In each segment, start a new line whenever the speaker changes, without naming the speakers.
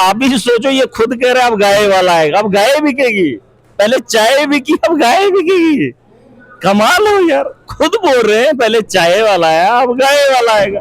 आप ही सोचो, ये खुद कह रहे हैं अब गाय वाला आएगा, अब गाय बिकेगी। पहले चाय बिकी, अब गाय बिकेगी। कमाल हो यार, खुद बोल रहे हैं पहले चाय वाला आया, अब गाय वाला आएगा।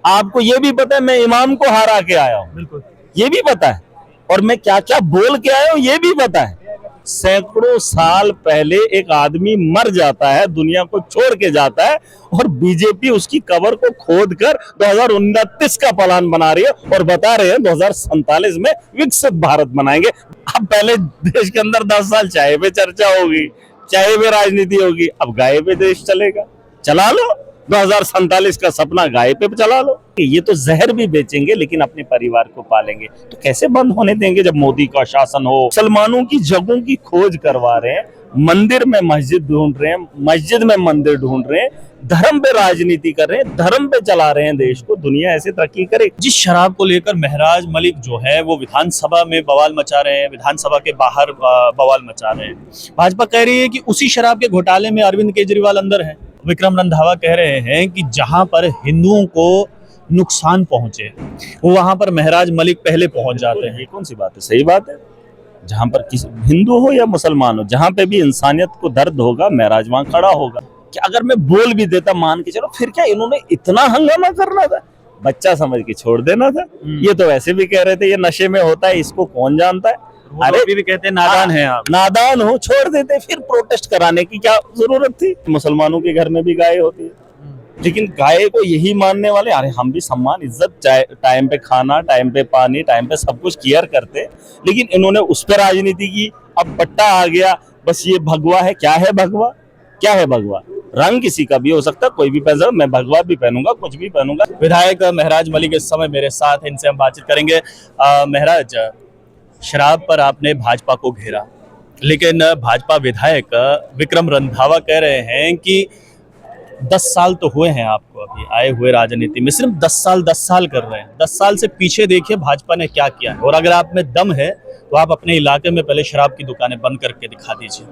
आपको ये भी पता है मैं इमाम को हरा के आया हूँ, बिल्कुल ये भी पता है, और मैं क्या क्या बोल के आया हूँ ये भी पता है। सैकड़ों साल पहले एक आदमी मर जाता है, दुनिया को छोड़ के जाता है, और बीजेपी उसकी कबर को खोद कर 2029 का प्लान बना रही है और बता रहे हैं 2047 में विकसित भारत बनाएंगे। अब पहले देश के अंदर 10 साल चाय पे चर्चा होगी, चाय पे राजनीति होगी, अब गाय पे देश चलेगा। चला लो 2047 का सपना, गाय पे चला लो। ये तो जहर भी बेचेंगे लेकिन अपने परिवार को पालेंगे, तो कैसे बंद होने देंगे जब मोदी का शासन हो। मुसलमानों की जगहों की खोज करवा रहे हैं, मंदिर में मस्जिद ढूंढ रहे हैं, मस्जिद में मंदिर ढूंढ रहे हैं, धर्म पे राजनीति कर रहे हैं, धर्म पे चला रहे हैं देश को। दुनिया ऐसे तरक्की करे।
जिस शराब को लेकर महराज मलिक जो है वो विधानसभा में बवाल मचा रहे हैं, विधानसभा के बाहर बवाल मचा रहे हैं। भाजपा कह रही है कि उसी शराब के घोटाले में अरविंद केजरीवाल अंदर है। विक्रम रंधावा कह रहे हैं कि जहां पर हिंदुओं को नुकसान पहुंचे वो वहां पर महराज मलिक पहले पहुंच जाते हैं।
ये कौन सी बात है? सही बात है। जहां पर किसी हिंदू हो या मुसलमान हो, जहां पे भी इंसानियत को दर्द होगा, महराज वहां खड़ा होगा। कि अगर मैं बोल भी देता, मान के चलो, फिर क्या इन्होंने इतना हंगामा करना था? बच्चा समझ के छोड़ देना था। ये तो वैसे भी कह रहे थे ये नशे में होता है, इसको कौन जानता है।
अरे भी कहते हैं नादान है आप,
नादान हो, छोड़ देते। फिर प्रोटेस्ट कराने की क्या जरूरत थी? मुसलमानों के घर में भी गाय होती है, लेकिन गाय को यही मानने वाले, अरे हम भी सम्मान इज्जत, टाइम पे खाना, टाइम पे पानी, टाइम पे सब कुछ केयर करते, लेकिन इन्होंने उस पर राजनीति की। अब पट्टा आ गया, बस ये भगवा है। क्या है भगवा? क्या है भगवा? रंग किसी का भी हो सकता है, कोई भी पहन, मैं भगवा भी पहनूंगा, कुछ भी पहनूंगा।
विधायक महराज मलिक इस समय मेरे साथ हैं, इनसे हम बातचीत करेंगे। महराज, शराब पर आपने भाजपा को घेरा, लेकिन भाजपा विधायक विक्रम रंधावा कह रहे हैं कि 10 साल तो हुए हैं आपको अभी आए हुए राजनीति में, सिर्फ 10 साल कर रहे हैं। 10 साल से पीछे देखिए भाजपा ने क्या किया है, और अगर आप में दम है तो आप अपने इलाके में पहले शराब की दुकानें बंद करके दिखा दीजिए।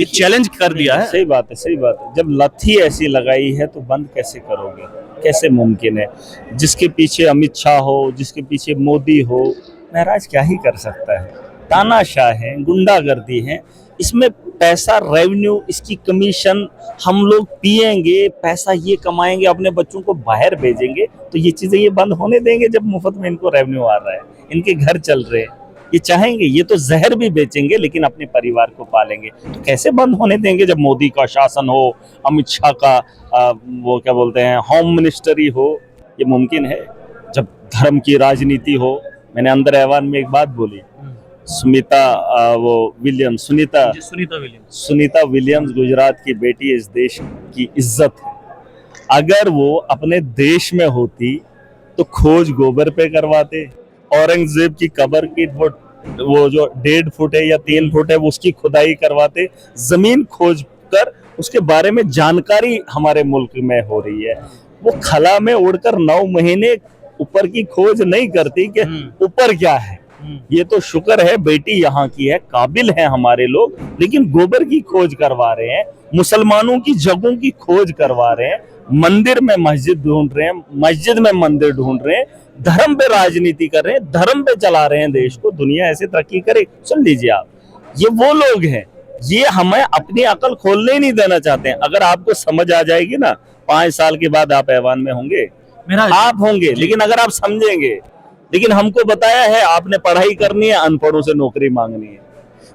चैलेंज कर दिया है।
सही बात है, सही बात है। जब लत ही ऐसी लगाई है तो बंद कैसे करोगे? कैसे मुमकिन है? जिसके पीछे अमित शाह हो, जिसके पीछे मोदी हो, महराज क्या ही कर सकता है? तानाशाह है, गुंडागर्दी है, इसमें पैसा, रेवेन्यू, इसकी कमीशन हम लोग पिएंगे, पैसा ये कमाएंगे, अपने बच्चों को बाहर भेजेंगे, तो ये चीजें ये बंद होने देंगे जब मुफ्त में इनको रेवेन्यू आ रहा है, इनके घर चल रहे हैं? ये चाहेंगे? ये तो जहर भी बेचेंगे लेकिन अपने परिवार को पालेंगे, तो कैसे बंद होने देंगे जब मोदी का शासन हो, अमित शाह का वो क्या बोलते हैं, होम मिनिस्ट्री हो? ये मुमकिन है जब धर्म की राजनीति हो। मैंने अंदर ऐवान में एक बात बोली, सुनीता विलियम्स गुजरात की बेटी, इस देश की इज्जत है। अगर वो अपने देश में होती तो खोज गोबर पे करवाते, औरंगजेब की कब्र की वो जो 1.5 फुट है या 3 फुट है, वो उसकी खुदाई करवाते, जमीन खोज कर उसके बारे में जानकारी हमारे मुल्क में हो रही है। वो खला में उड़कर 9 महीने ऊपर की खोज नहीं करती कि ऊपर क्या है। ये तो शुक्र है बेटी यहाँ की है, काबिल है हमारे लोग, लेकिन गोबर की खोज करवा रहे हैं, मुसलमानों की जगहों की खोज करवा रहे हैं, मंदिर में मस्जिद ढूंढ रहे हैं, मस्जिद में मंदिर ढूंढ रहे हैं, धर्म पे राजनीति कर रहे हैं, धर्म पे चला रहे हैं देश को। दुनिया ऐसे तरक्की करे? सुन लीजिए आप, ये वो लोग हैं, ये हमें अपनी अकल खोलने ही नहीं देना चाहते हैं। अगर आपको समझ आ जाएगी ना, 5 साल के बाद आप ऐवान में होंगे, आप होंगे, लेकिन अगर आप समझेंगे। लेकिन हमको बताया है आपने पढ़ाई करनी है, अनपढ़ों से नौकरी मांगनी है।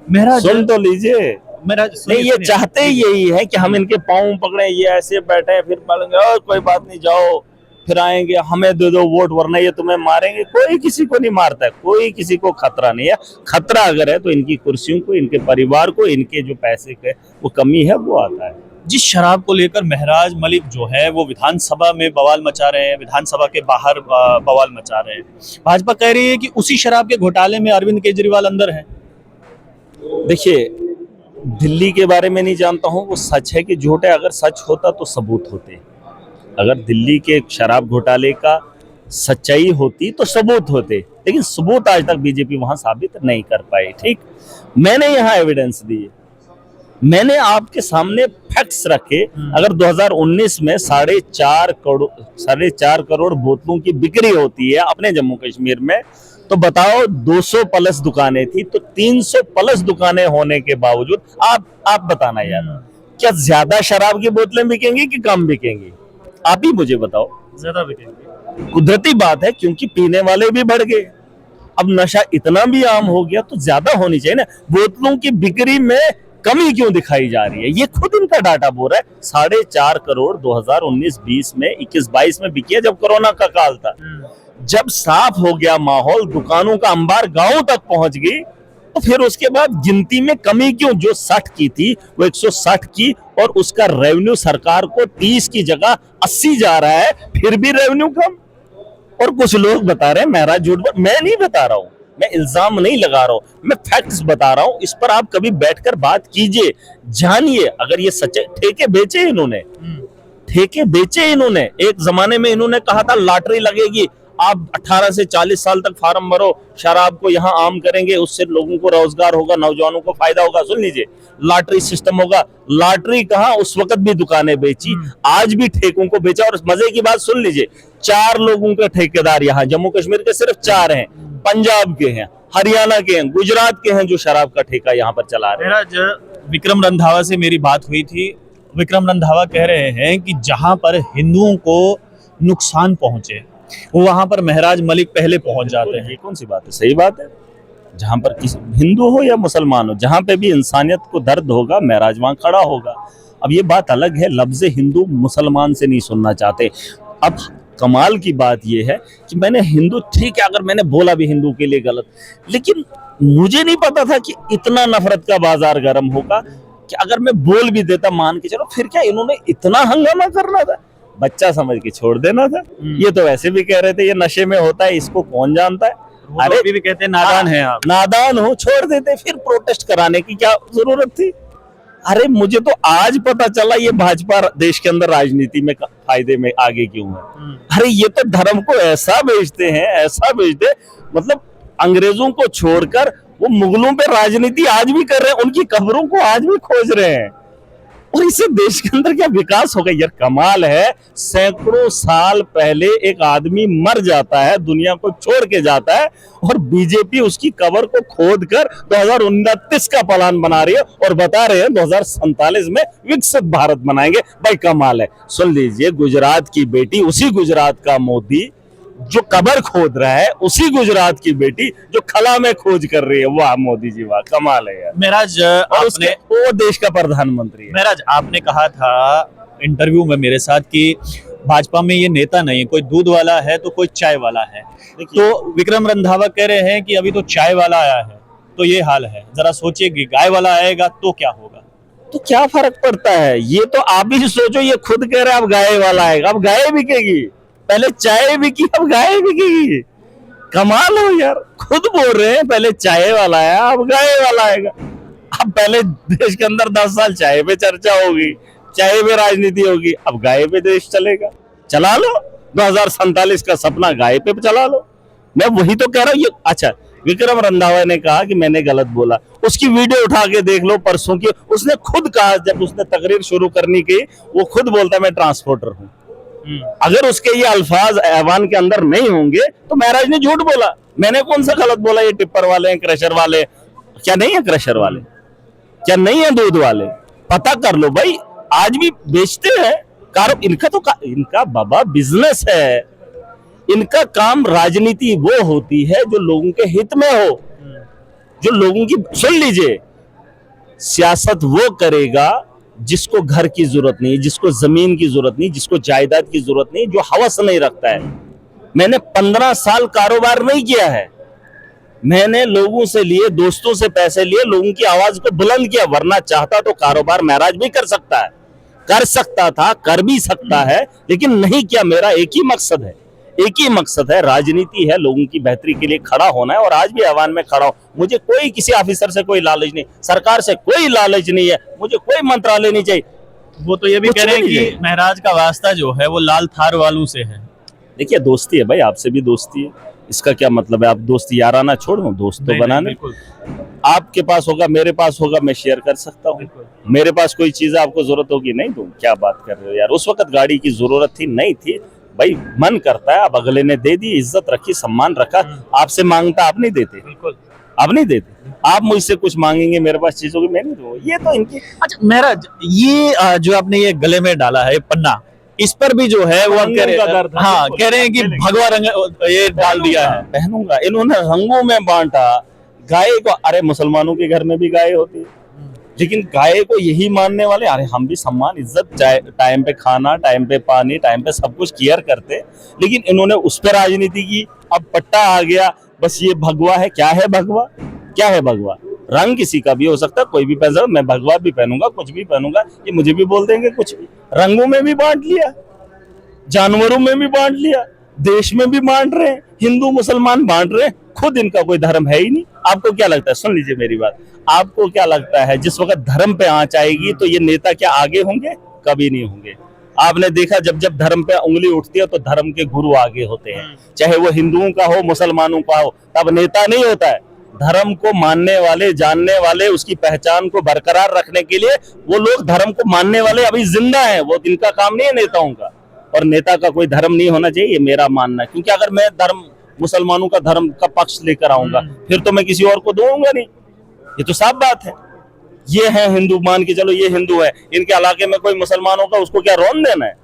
मेरा
सुन तो लीजिए, नहीं ये चाहते ही यही है कि हम इनके पाँव पकड़े, ये ऐसे बैठे फिर बोलेंगे और कोई बात नहीं, जाओ, फिर आएंगे, हमें दे दो वोट वरना ये तुम्हें मारेंगे। कोई किसी को नहीं मारता है, कोई किसी को खतरा नहीं है। खतरा अगर है तो इनकी कुर्सियों को, इनके परिवार को, इनके जो पैसे के वो कमी है वो आता है।
जिस शराब को लेकर महराज मलिक जो है वो विधानसभा में बवाल मचा रहे हैं, विधानसभा के बाहर बवाल मचा रहे हैं। भाजपा कह रही है कि उसी शराब के घोटाले में अरविंद केजरीवाल अंदर है।
देखिए, दिल्ली के बारे में नहीं जानता हूँ वो सच है कि झूठ है। अगर सच होता तो सबूत होते, अगर दिल्ली के शराब घोटाले का सच्चाई होती तो सबूत होते, लेकिन सबूत आज तक बीजेपी वहां साबित नहीं कर पाई। ठीक, मैंने यहाँ एविडेंस दी, मैंने आपके सामने फैक्ट्स रखे। अगर 2019 में 4.5 करोड़ बोतलों की बिक्री होती है अपने जम्मू कश्मीर में, तो बताओ 200 प्लस दुकानें थी, तो 300 प्लस दुकानें होने के बावजूद आप बताना यार, क्या ज्यादा शराब की बोतलें बिकेंगी कि कम बिकेंगी? आप ही मुझे बताओ।
ज्यादा बिकेंगे।
कुदरती बात है, क्योंकि पीने वाले भी बढ़ गए। अब नशा इतना भी आम हो गया तो ज्यादा होनी चाहिए ना। बोतलों की बिक्री में कमी क्यों दिखाई जा रही है? ये खुद इनका डाटा बोल रहा है। 4.5 करोड़ 2019-20 में 21-22 में बिकी है, जब कोरोना का काल था। जब साफ हो गया माहौल, दुकानों का अंबार गांव तक पहुंच गई, तो फिर उसके बाद गिनती में कमी क्यों? जो 60 की थी वो 160 की, और उसका रेवेन्यू सरकार को 30 की जगह 80 जा रहा है, फिर भी रेवेन्यू कम। और कुछ लोग बता रहे हैं महराज झूठ। मैं नहीं बता रहा हूं, मैं इल्जाम नहीं लगा रहा हूं, मैं फैक्ट्स बता रहा हूं। इस पर आप कभी बैठकर बात कीजिए, जानिए। अगर ये सच्चे ठेके बेचे इन्होंने, ठेके बेचे इन्होंने। एक जमाने में इन्होंने कहा था लॉटरी लगेगी, आप 18 से 40 साल तक फार्म भरो, शराब को यहाँ आम करेंगे, उससे लोगों को रोजगार होगा, नौजवानों को फायदा होगा। सुन लीजिए, लॉटरी सिस्टम होगा। लॉटरी कहाँ, उस वक्त भी दुकानें बेची, आज भी ठेकों को बेचा। और मजे की बात सुन लीजिए, 4 लोगों के ठेकेदार यहाँ जम्मू कश्मीर के सिर्फ 4 हैं। पंजाब के हैं, हरियाणा के हैं, गुजरात के हैं, जो शराब का ठेका यहाँ पर चला रहे हैं।
मेरा विक्रम रंधावा से मेरी बात हुई थी। विक्रम रंधावा कह रहे हैं कि जहां पर हिंदुओं को नुकसान पहुंचे, वो वहां पर महराज मलिक पहले पहुंच जाते हैं।
ये कौन सी बात है? सही बात है। जहां पर किसी हिंदू हो या मुसलमान हो, जहां पे भी इंसानियत को दर्द होगा, महराज वहां खड़ा होगा। अब ये बात अलग है, लफ्ज़ हिंदू मुसलमान से नहीं सुनना चाहते। अब कमाल की बात यह है कि मैंने हिंदू, ठीक है, अगर मैंने बोला भी हिंदू के लिए गलत, लेकिन मुझे नहीं पता था कि इतना नफरत का बाजार गर्म होगा, कि अगर मैं बोल भी देता, मान के चलो, फिर क्या इन्होंने इतना हंगामा करना था? बच्चा समझ के छोड़ देना था। ये तो वैसे भी कह रहे थे ये नशे में होता है, इसको कौन जानता है।
अरे अभी भी कहते हैं नादान है आप,
नादान हो, छोड़ देते। फिर प्रोटेस्ट कराने की क्या जरूरत थी? अरे मुझे तो आज पता चला ये भाजपा देश के अंदर राजनीति में फायदे में आगे क्यों है। अरे ये तो धर्म को ऐसा बेचते हैं, ऐसा बेचते, मतलब अंग्रेजों को छोड़कर वो मुगलों पे राजनीति आज भी कर रहे हैं, उनकी कब्रों को आज भी खोज रहे हैं। और इससे देश के अंदर क्या विकास होगा? यार कमाल है। सैकड़ों साल पहले एक आदमी मर जाता है, दुनिया को छोड़ के जाता है, और बीजेपी उसकी कब्र को खोद कर 2029 का प्लान बना रही है, और बता रहे हैं 2047 में विकसित भारत बनाएंगे। भाई कमाल है। सुन लीजिए, गुजरात की बेटी, उसी गुजरात का मोदी जो कब्र खोद रहा है, उसी गुजरात की बेटी जो खला में खोज कर रही है। वाह मोदी जी, वाह, कमाल है यार।
महराज
और उसने वो देश का प्रधानमंत्री है।
महराज आपने कहा था इंटरव्यू में मेरे साथ कि भाजपा में ये नेता नहीं है, कोई दूध वाला है तो कोई चाय वाला है। तो विक्रम रंधावा कह रहे हैं कि अभी तो चाय वाला आया है तो ये हाल है, जरा सोचिए कि गाय वाला आएगा तो क्या होगा।
तो क्या फर्क पड़ता है? ये तो आप ही सोचो, ये खुद कह रहे हैं अब गाय वाला आएगा। अब गाय बिकेगी, पहले चाय बिकी, अब गाय बिकेगी। कमाल हो यार, खुद बोल रहे हैं पहले चाय वाला आया, अब गाय वाला आएगा। अब पहले देश के अंदर 10 साल चाय पे चर्चा होगी, चाय पे राजनीति होगी, अब गाय पे देश चलेगा। चला लो 2047 का सपना, गाय पे चला लो। मैं वही तो कह रहा हूँ। ये अच्छा, विक्रम रंधावा ने कहा कि मैंने गलत बोला, उसकी वीडियो उठा के देख लो परसों की। उसने खुद कहा, जब उसने तकरीर शुरू करनी की, वो खुद बोलता मैं ट्रांसपोर्टर हूँ। अगर उसके ये अल्फाज ऐवान के अंदर नहीं होंगे तो महराज ने झूठ बोला। मैंने कौन सा गलत बोला? ये टिप्पर वाले हैं, क्रशर वाले, क्या नहीं है क्रशर वाले, क्या नहीं है दूध वाले? पता कर लो भाई, आज भी बेचते हैं। इनका बाबा बिजनेस है, इनका काम राजनीति वो होती है जो लोगों के हित में हो, जो लोगों की, सुन लीजिए, सियासत वो करेगा जिसको घर की जरूरत नहीं, जिसको जमीन की जरूरत नहीं, जिसको जायदाद की जरूरत नहीं, जो हवस नहीं रखता है। मैंने 15 साल कारोबार नहीं किया है, मैंने लोगों से लिए, दोस्तों से पैसे लिए, लोगों की आवाज को बुलंद किया। वरना चाहता तो कारोबार महराज भी कर सकता है, कर सकता था, कर भी सकता है, लेकिन नहीं किया। मेरा एक ही मकसद है, एक ही मकसद है, राजनीति है, लोगों की बेहतरी के लिए खड़ा होना है। और आज भी ऐवान में खड़ा हूं। मुझे कोई किसी ऑफिसर से कोई लालच नहीं, सरकार से कोई लालच नहीं है, मुझे कोई मंत्रालय नहीं चाहिए।
वो तो ये भी कह रहे हैं कि महराज का वास्ता जो है वो लाल थार वालों से है।
देखिए, दोस्ती है भाई, आपसे भी दोस्ती है, इसका क्या मतलब है? आप दोस्ती याराना छोड़ दो, दोस्त तो बनाने। आपके पास होगा, मेरे पास होगा, मैं शेयर कर सकता हूँ। मेरे पास कोई चीज आपको जरूरत होगी नहीं दूं, क्या बात कर रहे हो यार। उस वक्त गाड़ी की जरूरत थी नहीं थी भाई, मन करता है अब अगले ने दे दी, इज्जत रखी, सम्मान रखा। आपसे मांगता आप नहीं देते,
बिल्कुल।
आप नहीं देते, आप मुझसे कुछ मांगेंगे मेरे पास चीजों की, मैं नहीं दूंगा। ये तो इनकी
अच्छा महराज, ये जो आपने ये गले में डाला है पन्ना, इस पर भी जो है वो हम कह रहे
रंगों का दर्द है,
हाँ
बिल्कुल।
कह रहे हैं कि भगवा रंग ये डाल दिया है।
पहनूंगा। इन्होंने रंगों में बांटा गाय को। अरे मुसलमानों के घर में भी गाय होती है, लेकिन गाय को यही मानने वाले, अरे हम भी सम्मान इज्जत, टाइम पे खाना, टाइम पे पानी, टाइम पे सब कुछ केयर करते, लेकिन इन्होंने उस पर राजनीति की। अब पट्टा आ गया, बस ये भगवा है। क्या है भगवा? क्या है भगवा? रंग किसी का भी हो सकता है, कोई भी पहन सकता। मैं भगवा भी पहनूंगा, कुछ भी पहनूंगा, ये मुझे भी बोल देंगे कुछ भी। रंगों में भी बांट लिया, जानवरों में भी बांट लिया, देश में भी बांट रहे हैं, हिंदू मुसलमान बांट रहे हैं। खुद इनका कोई धर्म है ही नहीं। आपको क्या लगता है, सुन लीजिए मेरी बात, आपको क्या लगता है जिस वक्त धर्म पे आंच आएगी तो ये नेता क्या आगे होंगे? कभी नहीं होंगे। आपने देखा जब जब धर्म पे उंगली उठती है तो धर्म के गुरु आगे होते हैं, चाहे वो हिंदुओं का हो, मुसलमानों का हो, तब नेता नहीं होता है। धर्म को मानने वाले, जानने वाले, उसकी पहचान को बरकरार रखने के लिए वो लोग धर्म को मानने वाले अभी जिंदा हैं। वो इनका काम नहीं है नेताओं का। और नेता का कोई धर्म नहीं होना चाहिए, ये मेरा मानना है। क्योंकि अगर मैं धर्म, मुसलमानों का धर्म का पक्ष लेकर आऊंगा, फिर तो मैं किसी और को दूंगा नहीं। ये तो साफ बात है। ये है हिंदू, मान के चलो ये हिंदू है, इनके इलाके में कोई मुसलमान होगा, उसको क्या रौन देना है?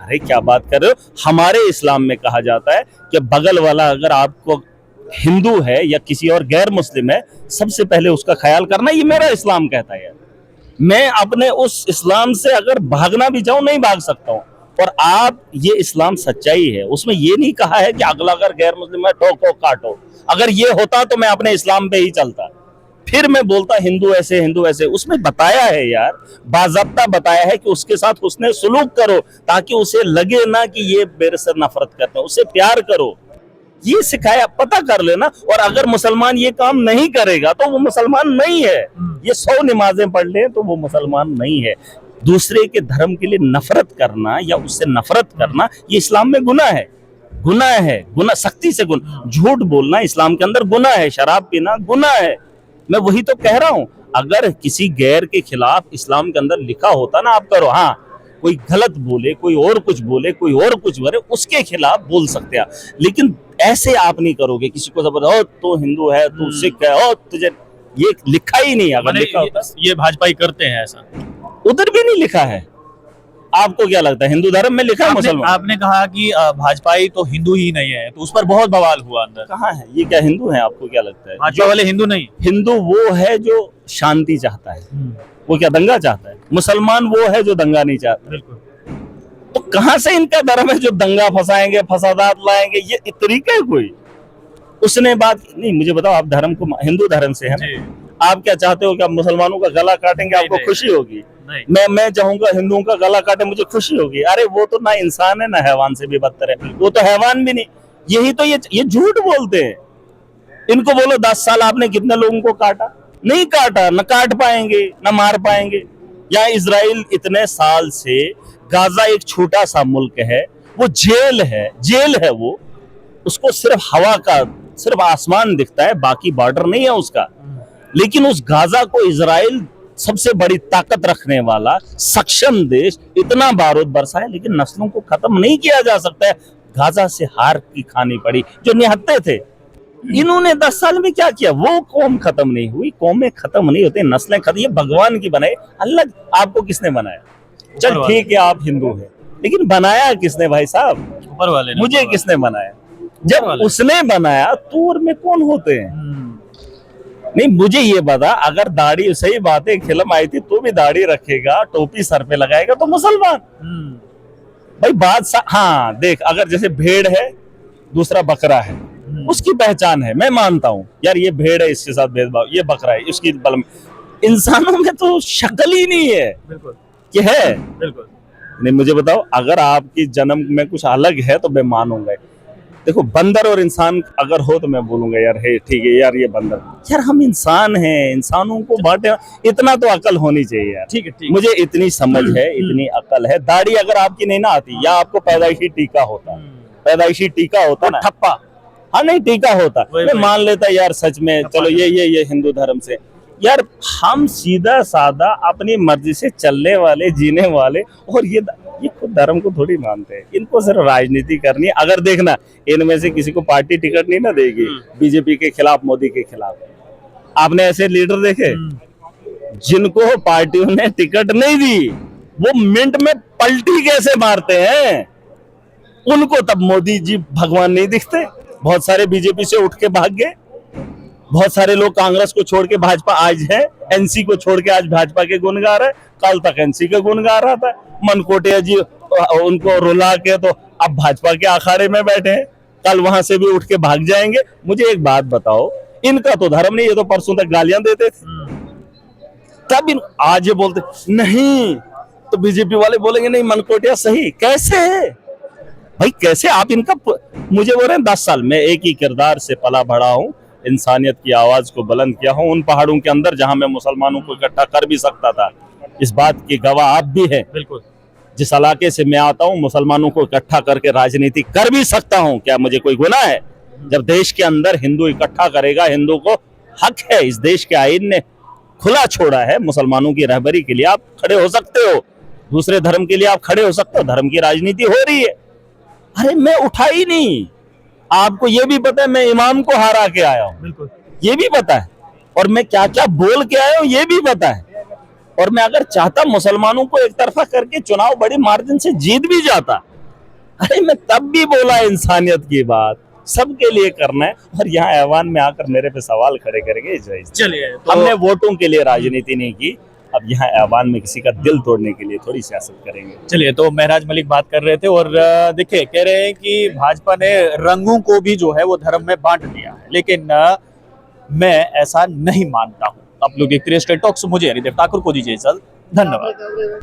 अरे क्या बात कर रहे हो। हमारे इस्लाम में कहा जाता है कि बगल वाला अगर आपको हिंदू है या किसी और गैर मुस्लिम है, सबसे पहले उसका ख्याल करना। ये मेरा इस्लाम कहता है यार। मैं अपने उस इस्लाम से अगर भागना भी चाहूं, नहीं भाग सकता हूं। और आप, ये इस्लाम सच्चाई है, उसमें ये नहीं कहा है कि अगला अगर गैर मुस्लिम है ठोको काटो। अगर ये होता तो मैं अपने इस्लाम पे ही चलता, फिर मैं बोलता हिंदू ऐसे हिंदू ऐसे। उसमें बताया है यार, बाज़ाब्ता बताया है कि उसके साथ उसने सुलूक करो, ताकि उसे लगे ना कि ये मेरे से नफरत करते हैं, उससे प्यार करो। ये सिखाया, पता कर लेना। और अगर मुसलमान ये काम नहीं करेगा तो वो मुसलमान नहीं है। ये 100 नमाजें पढ़ ले तो वो मुसलमान नहीं है। दूसरे के धर्म के लिए नफरत करना या उससे नफरत करना, ये इस्लाम में गुनाह है। गुनाह है, गुनाह, सख्ती से गुनाह। झूठ बोलना इस्लाम के अंदर गुनाह है, शराब पीना गुनाह है। मैं वही तो कह रहा हूं। अगर किसी गैर के खिलाफ इस्लाम के अंदर लिखा होता ना, आप करो, हाँ कोई गलत बोले, कोई और कुछ बोले, कोई और कुछ बोले, उसके खिलाफ बोल सकते हैं। लेकिन ऐसे आप नहीं करोगे किसी को जबरदस्त, ओ तो हिंदू है, तू सिख है, ओ तुझे, ये लिखा ही नहीं। अगर लिखा होता,
ये भाजपा ही करते हैं ऐसा।
उधर भी नहीं लिखा है। आपको क्या लगता है हिंदू धर्म में लिखा है मुसलमान?
आपने कहा कि भाजपाई तो हिंदू ही नहीं है, तो उस पर बहुत बवाल हुआ अंदर।
कहाँ है ये? क्या हिंदू है? आपको क्या लगता है
भाजपा वाले हिंदू नहीं?
हिंदू वो है जो शांति चाहता है, वो क्या दंगा चाहता है? मुसलमान वो है जो दंगा नहीं चाहता।
बिल्कुल।
तो कहां से इनका धर्म है जो दंगा फसाएंगे, फसादात लाएंगे? ये तरीका है कोई? उसने बात नहीं। मुझे बताओ, आप धर्म को, हिंदू धर्म से है ना, आप क्या चाहते हो कि आप मुसलमानों का गला काटेंगे, आपको खुशी होगी? मैं चाहूंगा हिंदुओं का गला काटे, मुझे खुशी होगी? अरे वो तो ना इंसान है ना हैवान से भी बदतर है, वो तो हैवान भी नहीं। यही तो ये झूठ बोलते हैं। इनको बोलो 10 साल आपने कितने लोगों को काटा? नहीं काटा, न काट पाएंगे, न मार पाएंगे। या इजराइल इतने साल से, गाजा एक छोटा सा मुल्क है, वो जेल है, जेल है वो। उसको सिर्फ हवा का, सिर्फ आसमान दिखता है, बाकी बॉर्डर नहीं है उसका। लेकिन उस गाजा को इजराइल, सबसे बड़ी ताकत रखने वाला सक्षम देश, इतना बारूद बरसाए, लेकिन नस्लों को खत्म नहीं किया जा सकता है। गाजा से हार की खानी पड़ी जो निहत्ते थे। इन्होंने 10 साल में क्या किया? वो कौम खत्म नहीं हुई। कौमें खत्म नहीं होती, नस्लें खत्म। ये भगवान की बनाई। अल्लाह आपको किसने बनाया? चल ठीक है आप हिंदू है, लेकिन बनाया किसने भाई साहब?
ऊपर वाले ने।
मुझे किसने बनाया? जब उसने बनाया तो और में कौन होते हैं? नहीं, मुझे ये बता, अगर दाढ़ी, सही बात है, फिल्म आई थी तो भी दाढ़ी रखेगा, टोपी सर पे लगाएगा तो मुसलमान। भाई बात हाँ देख, अगर जैसे भेड़ है, दूसरा बकरा है, उसकी पहचान है, मैं मानता हूँ यार ये भेड़ है, इसके साथ भेदभाव, ये बकरा है, इसकी बल में। इंसानों में तो शक्ल ही नहीं है।
बिल्कुल।
कि है?
बिल्कुल
नहीं। मुझे बताओ, अगर आपकी जन्म में कुछ अलग है तो मैं मानूंगा। देखो, बंदर और इंसान अगर हो तो मैं बोलूंगा यार है ठीक है यार ये बंदर। यार हम इंसान हैं, इंसानों को बांटे, इतना तो अकल होनी चाहिए यार।
ठीक है।
मुझे इतनी समझ है, इतनी अकल है। दाढ़ी अगर आपकी नहीं ना आती, या आपको पैदाइशी टीका होता, पैदाइशी टीका होता ना, ठप्पा, हाँ नहीं टीका होता, मैं मान लेता यार सच में, चलो ये हिंदू धर्म से। यार हम सीधा साधा अपनी मर्जी से चलने वाले, जीने वाले, और ये खुद धर्म को थोड़ी मानते हैं। इनको सिर्फ राजनीति करनी है। अगर देखना इनमें से किसी को पार्टी टिकट नहीं ना देगी, बीजेपी के खिलाफ, मोदी के खिलाफ। आपने ऐसे लीडर देखे जिनको पार्टियों ने टिकट नहीं दी, वो मिनट में पलटी कैसे मारते हैं, उनको तब मोदी जी भगवान नहीं दिखते। बहुत सारे बीजेपी से उठ के भाग गए, बहुत सारे लोग कांग्रेस को छोड़ के भाजपा आज है, एनसी को छोड़ के आज भाजपा के गुण गा रहे, कल तक एनसी के गुण गा रहा था। मनकोटिया जी उनको रुला के तो अब भाजपा के अखाड़े में बैठे हैं, कल वहां से भी उठ के भाग जाएंगे। मुझे एक बात बताओ, इनका तो धर्म नहीं, ये तो परसों तक गालियां देते थे, तब आज ये बोलते नहीं, तो बीजेपी वाले बोलेंगे नहीं मनकोटिया सही। कैसे है भाई, कैसे आप इनका? मुझे बोल रहे हैं 10 साल में एक ही किरदार से पला बढ़ा हूं, इंसानियत की आवाज को बुलंद किया हूं उन पहाड़ों के अंदर जहां मैं मुसलमानों को इकट्ठा कर भी सकता था। इस बात की गवाह आप भी हैं।
बिल्कुल।
जिस इलाके से मैं आता हूं, मुसलमानों को इकट्ठा करके राजनीति कर भी सकता हूं। क्या मुझे कोई गुनाह है? जब देश के अंदर हिंदू इकट्ठा करेगा, हिंदू को हक है, इस देश के आईन ने खुला छोड़ा है, मुसलमानों की रहबरी के लिए आप खड़े हो सकते हो, दूसरे धर्म के लिए आप खड़े हो सकते हो। धर्म की राजनीति हो रही है। अरे मैं उठा ही नहीं, आपको ये भी पता है मैं इमाम को हरा के आया हूं,
बिल्कुल।
ये भी पता है, और मैं क्या क्या बोल के आया हूं ये भी पता है। और मैं अगर चाहता मुसलमानों को एक तरफा करके चुनाव बड़ी मार्जिन से जीत भी जाता, अरे मैं तब भी बोला इंसानियत की बात सबके लिए करना है। और यहाँ ऐवान में आकर मेरे पे सवाल खड़े करेंगे,
चलिए तो
हमने वोटों के लिए राजनीति नहीं की, अब यहाँ ऐवान में किसी का दिल तोड़ने के लिए थोड़ी सियासत करेंगे।
चलिए, तो महराज मलिक बात कर रहे थे और देखिए कह रहे हैं कि भाजपा ने रंगों को भी जो है वो धर्म में बांट दिया है, लेकिन मैं ऐसा नहीं मानता हूं। आप लोग एक टॉक्स, मुझे हरिदेव ठाकुर को दीजिए इजाजत। धन्यवाद।